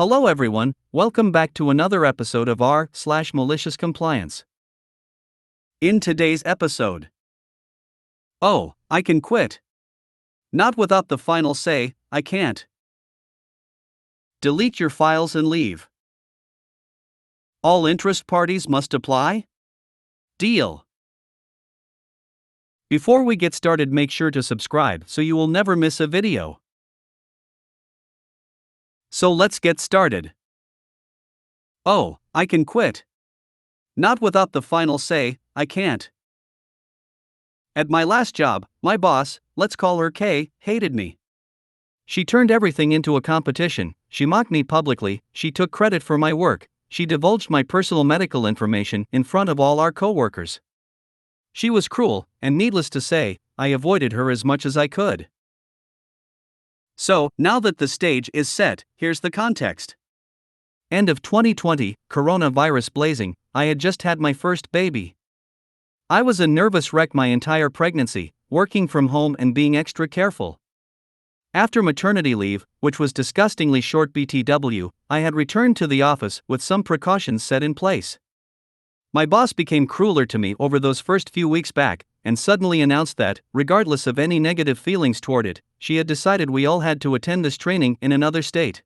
Hello everyone, welcome back to another episode of r/Malicious Compliance. In today's episode, oh, I can quit. Not without the final say, I can't. Delete your files and leave. All interest parties must apply? Deal. Before we get started, make sure to subscribe so you will never miss a video. So let's get started. Oh, I can quit. Not without the final say, I can't. At my last job, my boss, let's call her Kay, hated me. She turned everything into a competition, she mocked me publicly, she took credit for my work, she divulged my personal medical information in front of all our coworkers. She was cruel, and needless to say, I avoided her as much as I could. So, now that the stage is set, here's the context. End of 2020, coronavirus blazing, I had just had my first baby. I was a nervous wreck my entire pregnancy, working from home and being extra careful. After maternity leave, which was disgustingly short BTW, I had returned to the office with some precautions set in place. My boss became crueler to me over those first few weeks back, and suddenly announced that, regardless of any negative feelings toward it, she had decided we all had to attend this training in another state.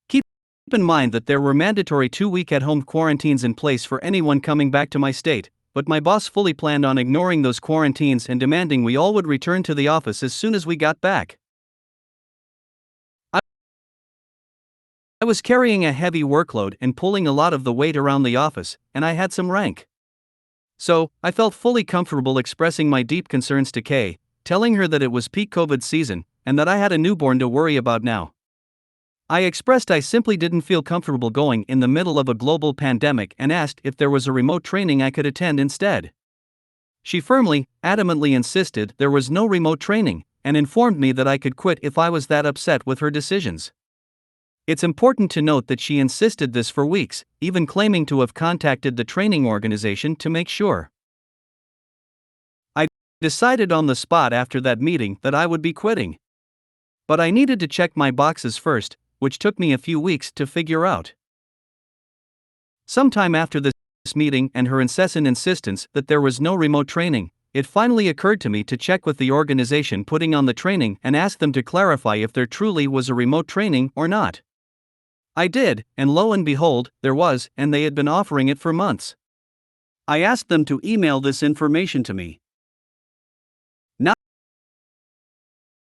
Keep in mind that there were mandatory 2-week at-home quarantines in place for anyone coming back to my state, but my boss fully planned on ignoring those quarantines and demanding we all would return to the office as soon as we got back. I was carrying a heavy workload and pulling a lot of the weight around the office, and I had some rank. So, I felt fully comfortable expressing my deep concerns to Kay, telling her that it was peak COVID season, and that I had a newborn to worry about now. I expressed I simply didn't feel comfortable going in the middle of a global pandemic and asked if there was a remote training I could attend instead. She firmly, adamantly insisted there was no remote training, and informed me that I could quit if I was that upset with her decisions. It's important to note that she insisted this for weeks, even claiming to have contacted the training organization to make sure. I decided on the spot after that meeting that I would be quitting. But I needed to check my boxes first, which took me a few weeks to figure out. Sometime after this meeting and her incessant insistence that there was no remote training, it finally occurred to me to check with the organization putting on the training and ask them to clarify if there truly was a remote training or not. I did, and lo and behold, there was, and they had been offering it for months. I asked them to email this information to me. Now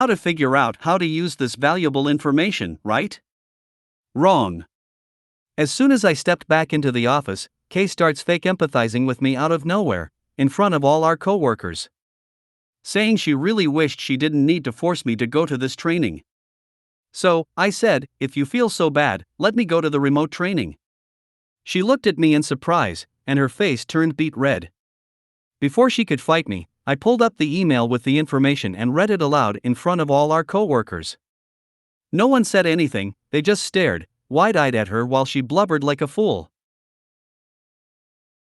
to figure out how to use this valuable information, right? Wrong. As soon as I stepped back into the office, Kay starts fake empathizing with me out of nowhere, in front of all our coworkers. Saying she really wished she didn't need to force me to go to this training. So, I said, if you feel so bad, let me go to the remote training. She looked at me in surprise, and her face turned beet red. Before she could fight me, I pulled up the email with the information and read it aloud in front of all our coworkers. No one said anything, they just stared, wide-eyed at her while she blubbered like a fool.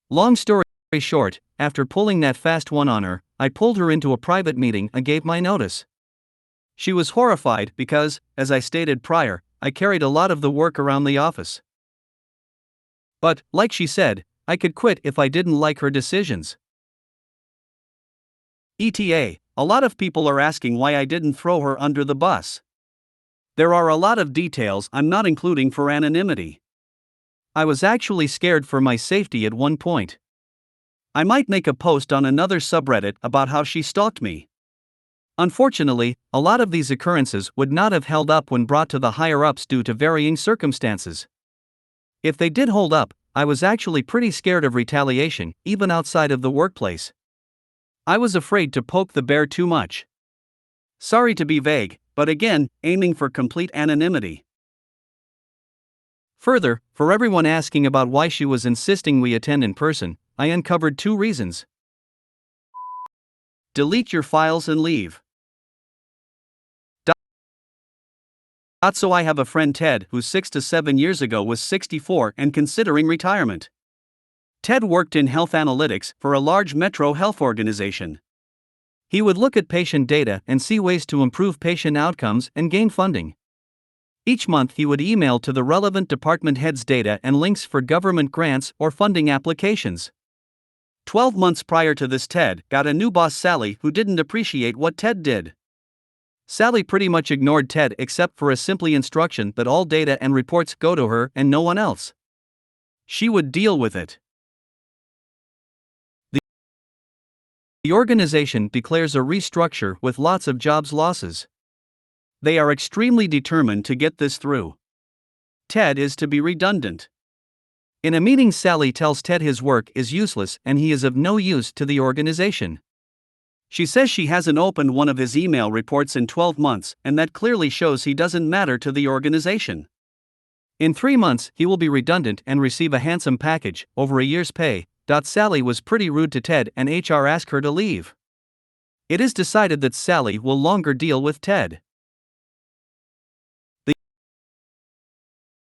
Long story short, after pulling that fast one on her, I pulled her into a private meeting and gave my notice. She was horrified because, as I stated prior, I carried a lot of the work around the office. But, like she said, I could quit if I didn't like her decisions. ETA, a lot of people are asking why I didn't throw her under the bus. There are a lot of details I'm not including for anonymity. I was actually scared for my safety at one point. I might make a post on another subreddit about how she stalked me. Unfortunately, a lot of these occurrences would not have held up when brought to the higher-ups due to varying circumstances. If they did hold up, I was actually pretty scared of retaliation, even outside of the workplace. I was afraid to poke the bear too much. Sorry to be vague, but again, aiming for complete anonymity. Further, for everyone asking about why she was insisting we attend in person, I uncovered 2 reasons. Delete your files and leave. So I have a friend Ted who 6 to 7 years ago was 64 and considering retirement. Ted worked in health analytics for a large metro health organization. He would look at patient data and see ways to improve patient outcomes and gain funding. Each month he would email to the relevant department heads data and links for government grants or funding applications. 12 months prior to this, Ted got a new boss, Sally, who didn't appreciate what Ted did. Sally pretty much ignored Ted except for a simple instruction that all data and reports go to her and no one else. She would deal with it. The organization declares a restructure with lots of jobs losses. They are extremely determined to get this through. Ted is to be redundant. In a meeting, Sally tells Ted his work is useless and he is of no use to the organization. She says she hasn't opened one of his email reports in 12 months, and that clearly shows he doesn't matter to the organization. In 3 months, he will be redundant and receive a handsome package, over a year's pay. Sally was pretty rude to Ted and HR asked her to leave. It is decided that Sally will longer deal with Ted.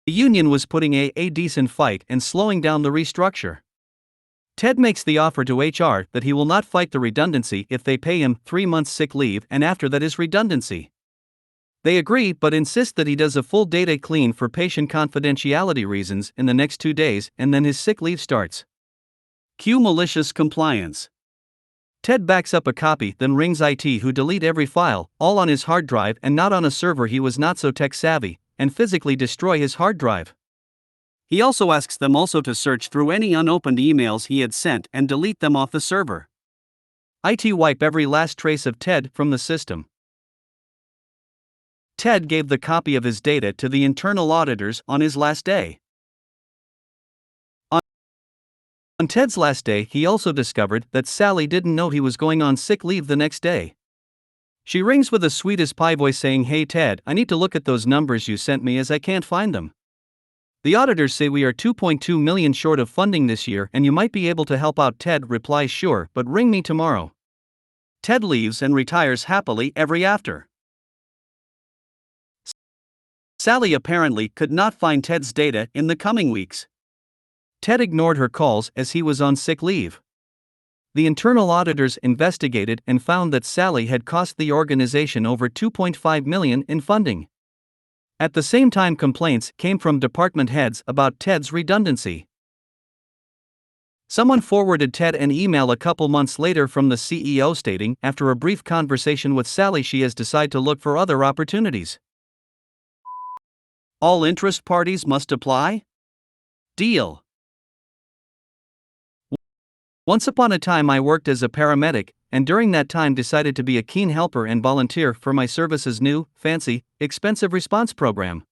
The union was putting a decent fight and slowing down the restructure. Ted makes the offer to HR that he will not fight the redundancy if they pay him 3 months sick leave and after that is redundancy. They agree but insist that he does a full data clean for patient confidentiality reasons in the next 2 days and then his sick leave starts. Cue malicious compliance. Ted backs up a copy, then rings IT, who delete every file, all on his hard drive and not on a server he was not so tech savvy, and physically destroy his hard drive. He also asks them also to search through any unopened emails he had sent and delete them off the server. IT wipe every last trace of Ted from the system. Ted gave the copy of his data to the internal auditors on his last day. On Ted's last day, he also discovered that Sally didn't know he was going on sick leave the next day. She rings with the sweetest pie voice saying, "Hey Ted, I need to look at those numbers you sent me as I can't find them. The auditors say we are 2.2 million short of funding this year and you might be able to help out." Ted replies, "Sure, but ring me tomorrow." Ted leaves and retires happily ever after. Sally apparently could not find Ted's data in the coming weeks. Ted ignored her calls as he was on sick leave. The internal auditors investigated and found that Sally had cost the organization over $2.5 million in funding. At the same time, complaints came from department heads about Ted's redundancy. Someone forwarded Ted an email a couple months later from the CEO stating, after a brief conversation with Sally, she has decided to look for other opportunities. All interest parties must apply? Deal. Once upon a time I worked as a paramedic, and during that time decided to be a keen helper and volunteer for my service's new, fancy, expensive response program.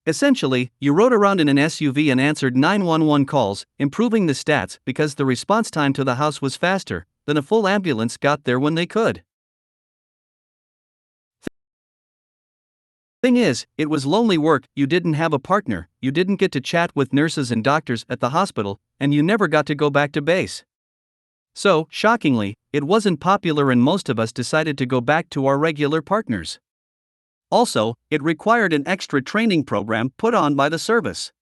Essentially, you rode around in an SUV and answered 911 calls, improving the stats because the response time to the house was faster than a full ambulance got there when they could. Thing is, it was lonely work. You didn't have a partner, you didn't get to chat with nurses and doctors at the hospital, and you never got to go back to base. So, shockingly, it wasn't popular and most of us decided to go back to our regular partners. Also, it required an extra training program put on by the service.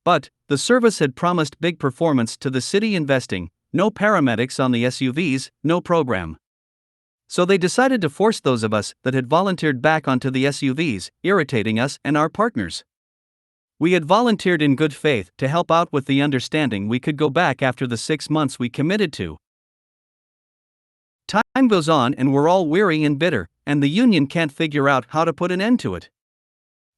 But, the service had promised big performance to the city, investing, no paramedics on the SUVs, no program. So they decided to force those of us that had volunteered back onto the SUVs, irritating us and our partners. We had volunteered in good faith to help out with the understanding we could go back after the 6 months we committed to. Time goes on and we're all weary and bitter, and the union can't figure out how to put an end to it.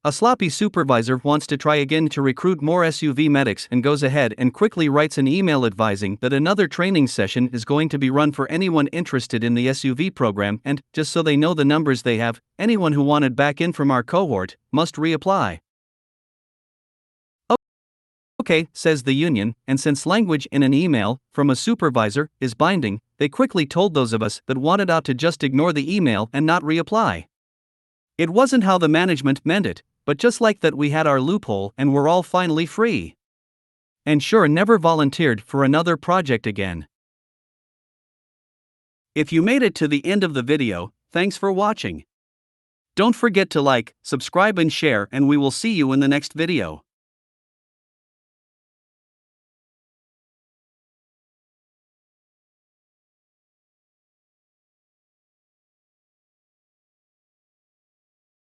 A sloppy supervisor wants to try again to recruit more SUV medics and goes ahead and quickly writes an email advising that another training session is going to be run for anyone interested in the SUV program, and, just so they know the numbers they have, anyone who wanted back in from our cohort must reapply. Okay, says the union, and since language in an email from a supervisor is binding, they quickly told those of us that wanted out to just ignore the email and not reapply. It wasn't how the management meant it, but just like that we had our loophole and we're all finally free. And sure, never volunteered for another project again. If you made it to the end of the video, thanks for watching. Don't forget to like, subscribe and share, and we will see you in the next video.